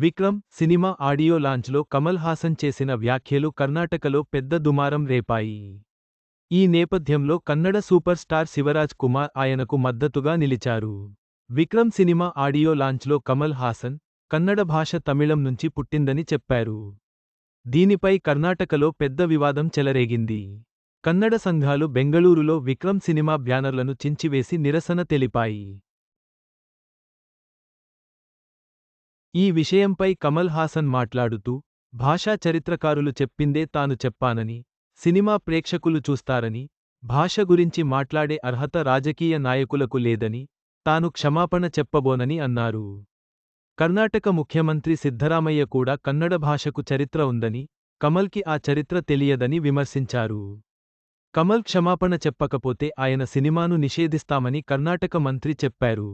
Vikram cinema audio లాంచ్లో Kamal Haasan చేసిన వ్యాఖ్యలు కర్ణాటకలో పెద్ద దుమారం రేపాయి. ఈ నేపథ్యంలో కన్నడ సూపర్ స్టార్ శివరాజ్ కుమార్ ఆయనకు మద్దతుగా నిలిచారు. విక్రమ్ సినిమా ఆడియో లాంచ్లో కమల్ హాసన్, కన్నడ భాష తమిళం నుంచి పుట్టిందని చెప్పారు. దీనిపై కర్ణాటకలో పెద్ద వివాదం చెలరేగింది. కన్నడ సంఘాలు బెంగళూరులో విక్రమ్ సినిమా బ్యానర్లను చించివేసి నిరసన తెలిపాయి. ఈ విషయంపై కమల్ హాసన్ మాట్లాడుతూ, భాషా చరిత్రకారులు చెప్పిందే తాను చెప్పానని, సినిమా ప్రేక్షకులు చూస్తారని, భాష గురించి మాట్లాడే అర్హత రాజకీయ నాయకులకు లేదని, తాను క్షమాపణ చెప్పబోనని అన్నారు. కర్ణాటక ముఖ్యమంత్రి సిద్ధరామయ్య కూడా కన్నడ భాషకు చరిత్ర ఉందని, కమల్కి ఆ చరిత్ర తెలియదని విమర్శించారు. కమల్ క్షమాపణ చెప్పకపోతే ఆయన సినిమాను నిషేధిస్తామని కర్ణాటక మంత్రి చెప్పారు.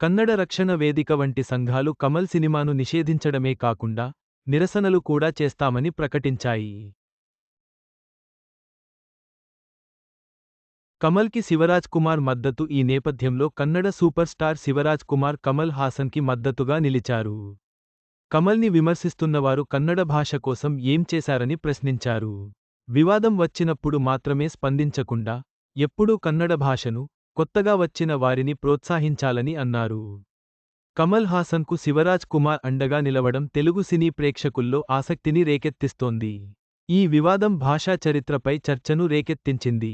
కన్నడ రక్షణ వేదిక వంటి సంఘాలు కమల్ సినిమాను నిషేధించడమే కాకుండా, నిరసనలు కూడా చేస్తామని ప్రకటించాయి. కమల్కి శివరాజ్ కుమార్ మద్దతు ఈ నేపథ్యంలో కన్నడ సూపర్ స్టార్ శివరాజ్ కుమార్ కమల్ హాసన్కి మద్దతుగా నిలిచారు. కమల్ని విమర్శిస్తున్నవారు కన్నడ భాష కోసం ఏం చేశారని ప్రశ్నించారు. వివాదం వచ్చినప్పుడు మాత్రమే స్పందించకుండా, ఎప్పుడూ కన్నడ భాషను, కొత్తగా వచ్చిన వారిని ప్రోత్సహించాలని అన్నారు. కమల్ హాసన్కు శివరాజ్ కుమార్ అండగా నిలవడం తెలుగు సినీ ప్రేక్షకుల్లో ఆసక్తిని రేకెత్తిస్తోంది. ఈ వివాదం భాషా చరిత్రపై చర్చను రేకెత్తించింది.